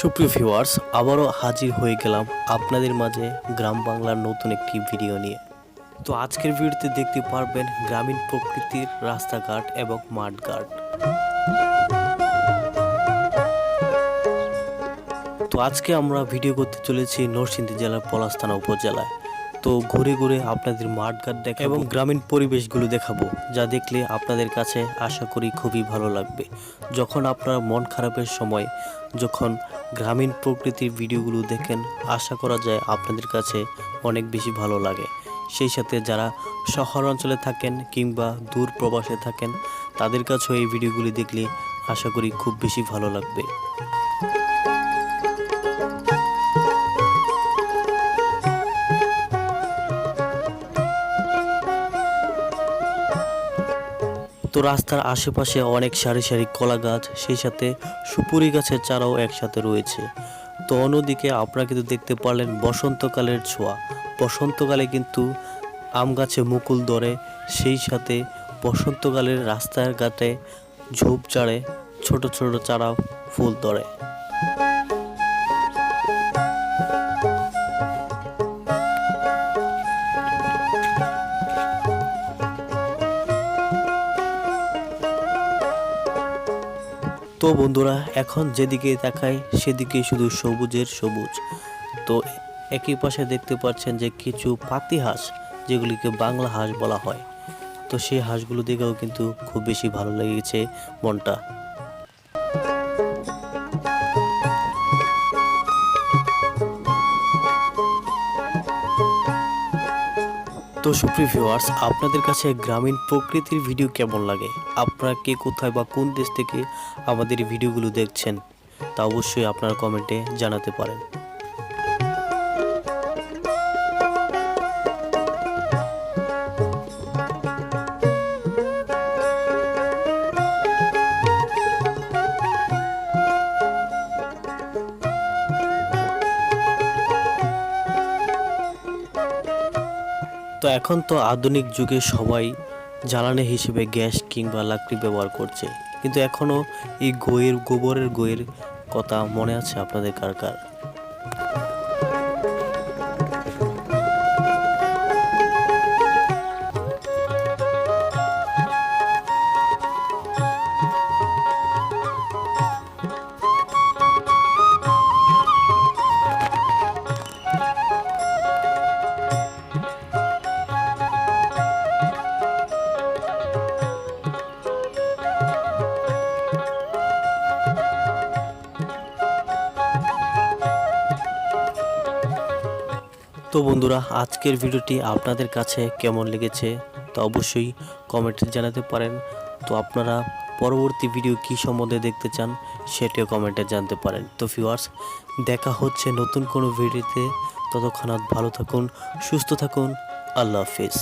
সুপ্রিয় ভিউয়ার্স, আবারও হাজির হয়ে গেলাম আপনাদের মাঝে গ্রাম বাংলার নতুন একটি ভিডিও নিয়ে। তো আজকের ভিডিওতে দেখতে পারবেন গ্রামীণ প্রকৃতির রাস্তাঘাট এবং মাঠঘাট। তো আজকে আমরা ভিডিও করতে চলেছি নরসিংদী জেলার পলাশ থানা উপজেলায়। তো ঘুরে ঘুরে আপনাদের মাঠঘাট দেখাবো এবং গ্রামীণ পরিবেশগুলো দেখাবো, যা দেখলে আপনাদের কাছে আশা করি খুবই ভালো লাগবে। যখন আপনার মন খারাপের সময় যখন গ্রামীণ প্রকৃতির ভিডিওগুলো দেখেন, আশা করা যায় আপনাদের কাছে অনেক বেশি ভালো লাগে। সেই সাথে যারা শহর অঞ্চলে থাকেন কিংবা দূর প্রবাসে থাকেন, তাদের কাছেও এই ভিডিওগুলি দেখলে আশা করি খুব বেশি ভালো লাগবে। তো রাস্তার আশেপাশে অনেক সারি সারি কলা গাছ, সেই সাথে সুপুরি গাছের চারাও একসাথে রয়েছে। তো অন্যদিকে আপনারা কিন্তু দেখতে পারলেন বসন্তকালের ছোঁয়া। বসন্তকালে কিন্তু আম গাছে মুকুল ধরে, সেই সাথে বসন্তকালের রাস্তার ঘাটে ঝোপঝাড়ে ছোট ছোট চারা ফুল ধরে। তো বন্ধুরা, এখন যেদিকে তাকাই সেদিকে শুধু সবুজের সবুজ। তো একই পাশে দেখতে পাচ্ছেন যে কিছু পাতি হাঁস, যেগুলিকে বাংলা হাঁস বলা হয়। তো সেই হাঁসগুলো দেখেও কিন্তু খুব বেশি ভালো লেগেছে মনটা। তো সুপ্রিয় ভিউয়ার্স, আপনাদের কাছে গ্রামীণ প্রকৃতির ভিডিও কেমন লাগে? আপনারা কে কোথায় বা কোন দেশ থেকে আমাদের এই ভিডিওগুলো দেখছেন, তা অবশ্যই আপনারা কমেন্টে জানাতে পারেন। তো এখন তো আধুনিক যুগে সবাই জ্বালানি হিসেবে গ্যাস কিংবা লাকড়ি ব্যবহার করছে, কিন্তু এখনও এই গোবরের গোয়ের কথা মনে আছে আপনাদের কার কার? তো বন্ধুরা, আজকের ভিডিওটি আপনাদের কাছে কেমন লেগেছে তা অবশ্যই কমেন্টে জানাতে পারেন। তো আপনারা পরবর্তী ভিডিও কী সম্বন্ধে দেখতে চান সেটিও কমেন্টে জানতে পারেন। তো ভিউয়ার্স, দেখা হচ্ছে নতুন কোনো ভিডিওতে। ততক্ষণ ভালো থাকুন, সুস্থ থাকুন। আল্লাহ হাফেজ।